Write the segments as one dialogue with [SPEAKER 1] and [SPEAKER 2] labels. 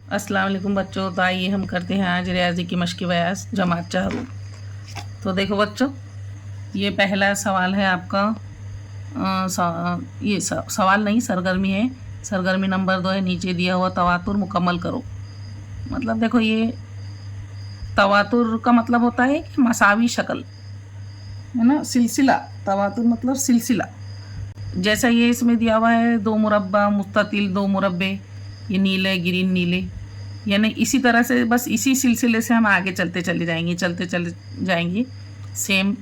[SPEAKER 1] अस्सलाम वालेकुम बच्चों। तो आइए हम करते हैं आज रियाजी की मश्क़ बयास जमात चार। तो देखो बच्चों, ये पहला सवाल है आपका। ये सवाल नहीं, सरगर्मी है। सरगर्मी नंबर 2 है। नीचे दिया हुआ तवातुर मुकम्मल करो। मतलब देखो, ये तवातुर का मतलब होता है कि मसावी शक्ल, है ना, सिलसिला। तवातुर मतलब सिलसिला। जैसा ये इसमें दिया हुआ है, 2 मुरब्बा मुस्ततिल, 2 मुरब्बे, ये नीले ग्रीन नीले, यानी इसी तरह से बस इसी सिलसिले से हम आगे चलते चले जाएंगे, सेम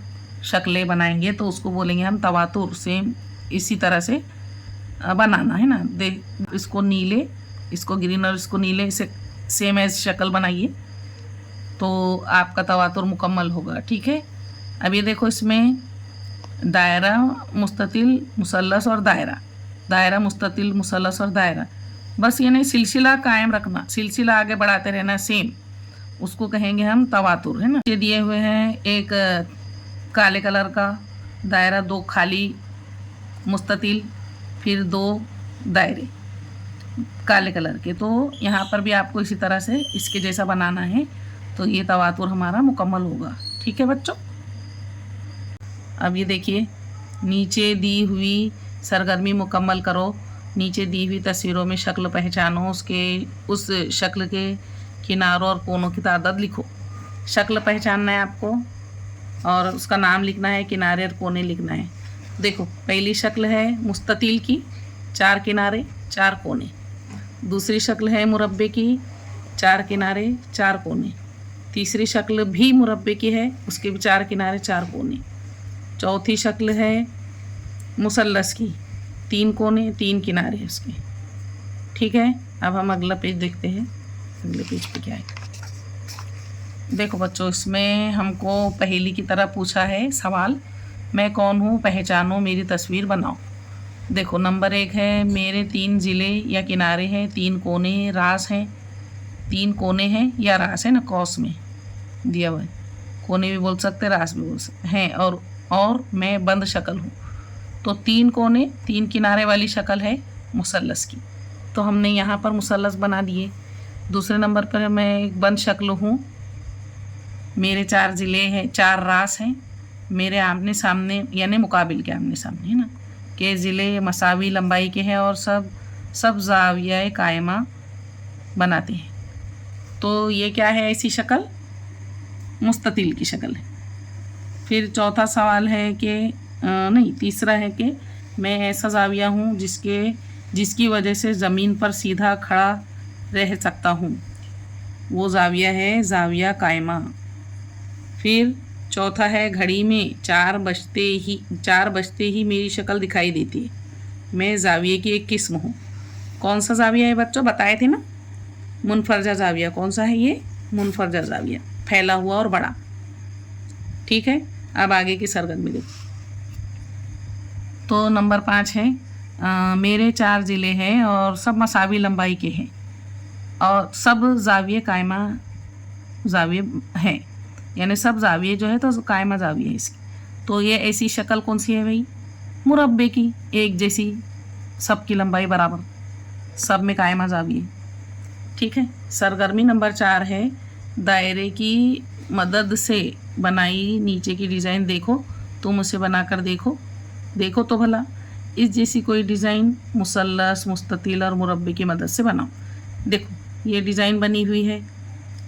[SPEAKER 1] शक्लें बनाएंगे। तो उसको बोलेंगे हम तवातुर। सेम इसी तरह से बनाना है ना। इसको नीले, इसको ग्रीन और इसको नीले से सेम ऐसी शक्ल बनाइए तो आपका तवातुर मुकम्मल होगा। ठीक है। अब ये देखो, इसमें दायरा, मुस्ततिल, मुसल्लस और दायरा, दायरा, मुस्ततिल, मुसल्लस और दायरा, बस ये नहीं, सिलसिला कायम रखना, सिलसिला आगे बढ़ाते रहना सेम, उसको कहेंगे हम तवातुर, है ना। ये दिए हुए हैं एक काले कलर का दायरा, 2 खाली मुस्ततिल, फिर 2 दायरे काले कलर के। तो यहाँ पर भी आपको इसी तरह से इसके जैसा बनाना है, तो ये तवातुर हमारा मुकम्मल होगा। ठीक है बच्चों। अब ये देखिए, नीचे दी हुई सरगर्मी मुकम्मल करो। नीचे दी हुई तस्वीरों में शक्ल पहचानो, उस शक्ल के किनारों और कोनों की तादाद लिखो। शक्ल पहचानना है आपको और उसका नाम लिखना है, किनारे और कोने लिखना है। देखो, पहली शक्ल है मुस्ततिल की, 4 किनारे 4 कोने। दूसरी शक्ल है मुरब्बे की, 4 किनारे 4 कोने। तीसरी शक्ल भी मुरब्बे की है, उसके भी 4 किनारे 4 कोने। चौथी शक्ल है मुसल्लस की, 3 कोने 3 किनारे उसके। ठीक है। अब हम अगला पेज देखते हैं। अगले पेज पे क्या है। देखो बच्चों, इसमें हमको पहेली की तरह पूछा है सवाल, मैं कौन हूँ पहचानो, मेरी तस्वीर बनाओ। देखो, नंबर 1 है, मेरे 3 ज़िले या किनारे हैं, 3 कोने रास हैं। 3 कोने हैं या रास है ना, कौस में दिया हुआ है। कोने भी बोल सकते, रास भी बोल सकते हैं। और मैं बंद शक्ल हूँ। तो 3 कोने 3 किनारे वाली शक्ल है मुसल्लस की, तो हमने यहाँ पर मुसल्लस बना दिए। दूसरे नंबर पर मैं एक बंद शक्ल हूँ, मेरे 4 ज़िले हैं, 4 रास हैं, मेरे आमने सामने यानी मुकाबिल के आमने सामने, है ना, के ज़िले मसावी लंबाई के हैं और सब ज़ाविया कायमा बनाते हैं। तो ये क्या है, ऐसी शक्ल मुस्ततिल की शक्ल है। फिर चौथा सवाल है कि तीसरा है कि मैं ऐसा ज़ाविया हूँ जिसकी वजह से ज़मीन पर सीधा खड़ा रह सकता हूँ, वो ज़ाविया है ज़ाविया कायमा। फिर चौथा है, घड़ी में 4 बजते ही मेरी शक्ल दिखाई देती है, मैं ज़ाविये की एक किस्म हूँ। कौन सा ज़ाविया है बच्चों, बताए थे ना, मुनफरजा ज़ाविया। कौन सा है ये, मुनफरजा ज़ाविया, फैला हुआ और बड़ा। ठीक है। अब आगे की सरगर्मी देखो। तो नंबर 5 है, मेरे 4 ज़िले हैं और सब मसावी लंबाई के हैं और सब ज़ाविये कायमा ज़ाविये हैं, यानी सब ज़ाविये जो है तो कायमा ज़ाविये है इसकी। तो ये ऐसी शक्ल कौन सी है भाई, मुरब्बे की, एक जैसी, सबकी लंबाई बराबर, सब में कायमा ज़ाविये। ठीक है। सरगर्मी नंबर 4 है, दायरे की मदद से बनाई नीचे की डिज़ाइन देखो, तुम उसे बनाकर देखो तो भला, इस जैसी कोई डिज़ाइन मुसल्लस, मुस्ततिल और मुरब्बे की मदद से बनाओ। देखो, ये डिज़ाइन बनी हुई है,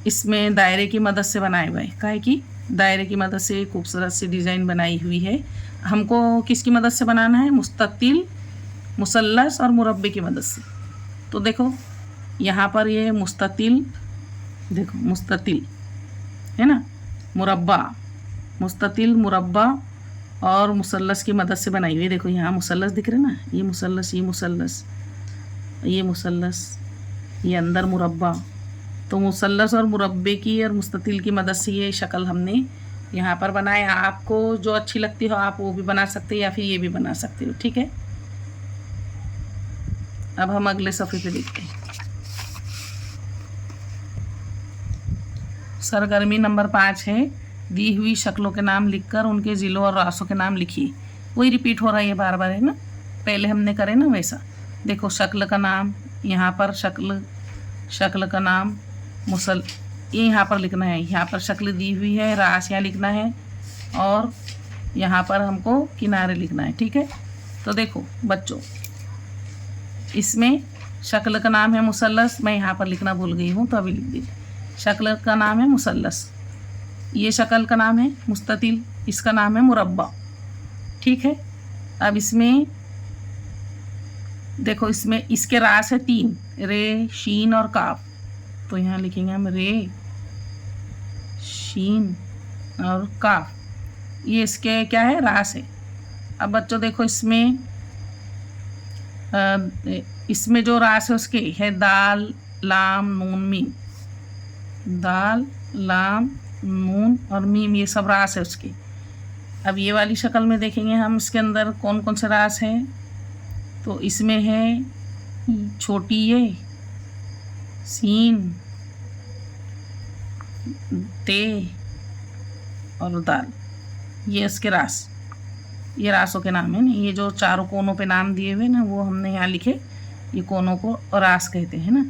[SPEAKER 1] इसमें दायरे की मदद से बनाए हुए हैं। काहे की दायरे की मदद से खूबसूरत सी डिज़ाइन बनाई हुई है। हमको किसकी मदद से बनाना है, मुस्ततिल, मुसल्लस और मुरब्बे की मदद से। तो देखो, यहाँ पर ये मुस्ततिल, देखो मुस्ततिल है ना, मुरब्बा, मुस्ततिल, मुरब्बा और मुसल्लस की मदद से बनाई हुई। देखो यहाँ मुसल्लस दिख रहे ना, ये मुसल्लस, ये मुसल्लस, ये मुसल्लस, ये अंदर मुरब्बा। तो मुसल्लस और मुरब्बे की और मुस्ततिल की मदद से ये शक्ल हमने यहाँ पर बनाया। आपको जो अच्छी लगती हो आप वो भी बना सकते हो या फिर ये भी बना सकते हो। ठीक है। अब हम अगले सफ़े पे देखते हैं। सरगर्मी नंबर 5 है, दी हुई शक्लों के नाम लिखकर उनके ज़िलों और रासों के नाम लिखिए। वही रिपीट हो रहा है ये बार बार, है ना, पहले हमने करे ना वैसा। देखो, शक्ल का नाम, यहाँ पर शक्ल शक्ल का नाम ये यहाँ पर लिखना है। यहाँ पर शक्ल दी हुई है, रास यहाँ लिखना है और यहाँ पर हमको किनारे लिखना है। ठीक है, तो देखो बच्चों, इसमें शक्ल का नाम है मुसल्लस। मैं यहाँ पर लिखना भूल गई हूँ तो अभी लिख दी। शक्ल का नाम है मुसल्लस, ये शक्ल का नाम है मुस्ततिल, इसका नाम है मुरब्बा। ठीक है, अब इसमें देखो, इसमें इसके रास है 3, रे, शीन और काफ। तो यहाँ लिखेंगे हम रे, शीन और काफ, ये इसके क्या है, रास है। अब बच्चों देखो, इसमें जो रास है उसके है दाल, लाम, नून, मीम। दाल, लाम, नून और मीम, ये सब रास है उसके। अब you वाली शक्ल में देखेंगे हम, इसके अंदर कौन कौन से रास हैं। तो इसमें है छोटी ये, सीन, ते और दाल, ये इसके रास, ये रासों के नाम है ना। ये जो चारों कोनों पे नाम दिए हुए ना, वो हमने यहाँ लिखे, ये कोनों को रास कहते हैं ना।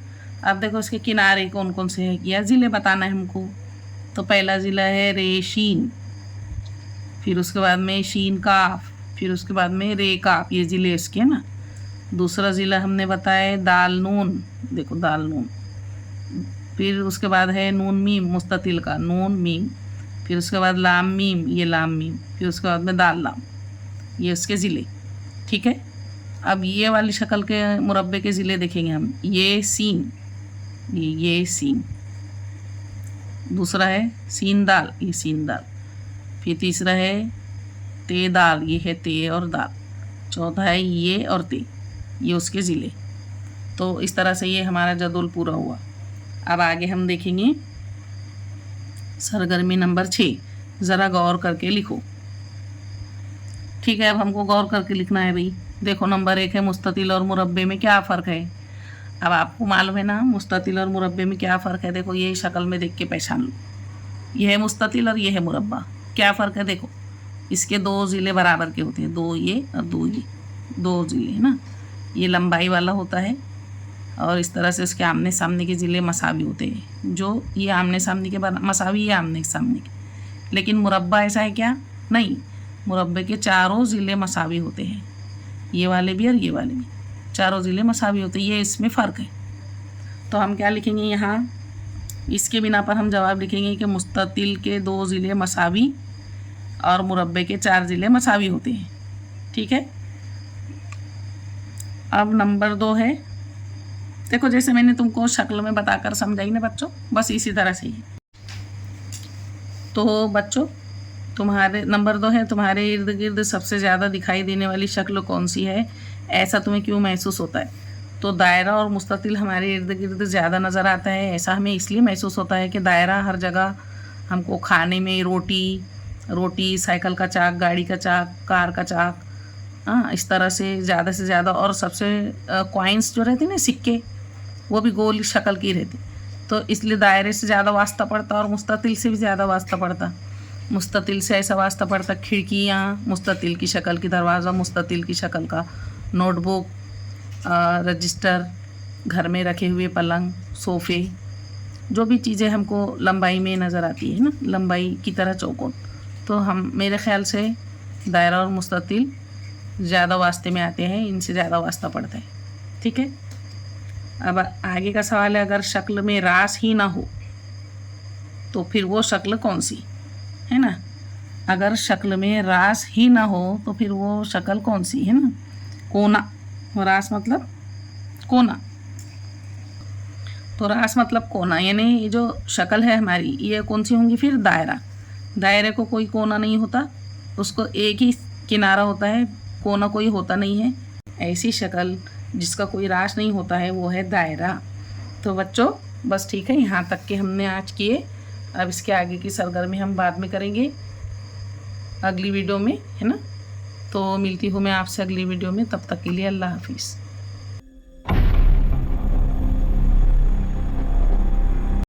[SPEAKER 1] अब देखो इसके किनारे कौन कौन से हैं, या ज़िले बताना है हमको। तो पहला ज़िला है रे शीन, फिर उसके बाद में शीन काफ, फिर उसके बाद में रे काफ, ये ज़िले इसके ना। दूसरा ज़िला हमने बताया दाल नून, देखो दाल नून। फिर उसके बाद है नून मीम, मुस्ततिल का नून मीम। फिर उसके बाद लाम मीम, ये लाम मीम। फिर उसके बाद में दाल लाम, ये उसके ज़िले। ठीक है, अब ये वाली शक्ल के मुरब्बे के ज़िले देखेंगे हम। ये सीन, ये सीन। दूसरा है सीन दाल, ये सीन दाल। फिर तीसरा है ते दाल, ये है ते और दाल। चौथा है ये और ते, ये उसके ज़िले। तो इस तरह से ये हमारा जदुल पूरा हुआ। अब आगे हम देखेंगे सरगर्मी नंबर 6, ज़रा गौर करके लिखो। ठीक है, अब हमको गौर करके लिखना है भाई। देखो नंबर 1 है मुस्ततिल और मुरब्बे में क्या फ़र्क है। अब आपको मालूम है ना मुस्ततिल और मुरब्बे में क्या फ़र्क है। देखो ये शक्ल में देख के पहचान लो, ये है मुस्ततिल और ये है मुरब्बा। क्या फ़र्क है, देखो इसके 2 ज़िले बराबर के होते हैं, 2 ये और 2 ये, 2 ज़िले है ना। ये लंबाई वाला होता है और इस तरह से इसके आमने सामने के ज़िले मसावी होते हैं। जो ये आमने सामने के मसावी, ये आमने सामने के। लेकिन मुरब्बा ऐसा है क्या, नहीं, मुरब्बे के चारों ज़िले मसावी होते हैं, ये वाले भी और ये वाले भी, चारों ज़िले मसावी होते हैं। ये इसमें फ़र्क है। तो हम क्या लिखेंगे यहाँ, इसके बिना पर हम जवाब लिखेंगे कि मुस्ततिल के 2 ज़िले मसावी और मुरब्बे के 4 ज़िले मसावी होते हैं। ठीक है, अब नंबर 2 है, देखो जैसे मैंने तुमको शक्ल में बताकर समझाई ना बच्चों, बस इसी तरह से ही। तो बच्चों तुम्हारे नंबर 2 है, तुम्हारे इर्द गिर्द सबसे ज़्यादा दिखाई देने वाली शक्ल कौन सी है, ऐसा तुम्हें क्यों महसूस होता है। तो दायरा और मुस्ततिल हमारे इर्द गिर्द ज़्यादा नज़र आता है। ऐसा हमें इसलिए महसूस होता है कि दायरा हर जगह हमको खाने में रोटी, साइकिल का चाक, गाड़ी का चाक, कार का चाक, हाँ इस तरह से ज़्यादा। और सबसे कॉइन्स जो रहते ना, सिक्के, वो भी गोल शक्ल की रहती। तो इसलिए दायरे से ज़्यादा वास्ता पड़ता और मुस्ततिल से भी ज़्यादा वास्ता पड़ता। मुस्ततिल से ऐसा वास्ता पड़ता, खिड़कियाँ मुस्ततिल की शक्ल की, दरवाज़ा मुस्ततिल की शक्ल का, नोटबुक, रजिस्टर, घर में रखे हुए पलंग, सोफ़े, जो भी चीज़ें हमको लंबाई में नज़र आती है ना, लंबाई की तरह चौकोन, तो हम मेरे ख़्याल से दायरा और मुस्ततिल ज़्यादा वास्ते में आते हैं, इनसे ज़्यादा वास्ता पड़ता है। ठीक है, अब आगे का सवाल है, अगर शक्ल में रास ही ना हो तो फिर वो शक्ल कौन सी है ना। अगर शक्ल में रास ही ना हो तो फिर वो शक्ल कौन सी है ना। कोना, रास मतलब कोना, तो रास मतलब कोना, यानी ये जो शक्ल है हमारी, ये कौन सी होंगी फिर, दायरा। दायरे को कोई कोना नहीं होता, उसको एक ही किनारा होता है, कोना कोई होता नहीं है। ऐसी शक्ल जिसका कोई रास नहीं होता है वो है दायरा। तो बच्चों बस ठीक है, यहाँ तक के हमने आज किए। अब इसके आगे की सरगर्मी हम बाद में करेंगे अगली वीडियो में, है ना। तो मिलती हूँ मैं आपसे अगली वीडियो में, तब तक के लिए अल्लाह हाफिज़।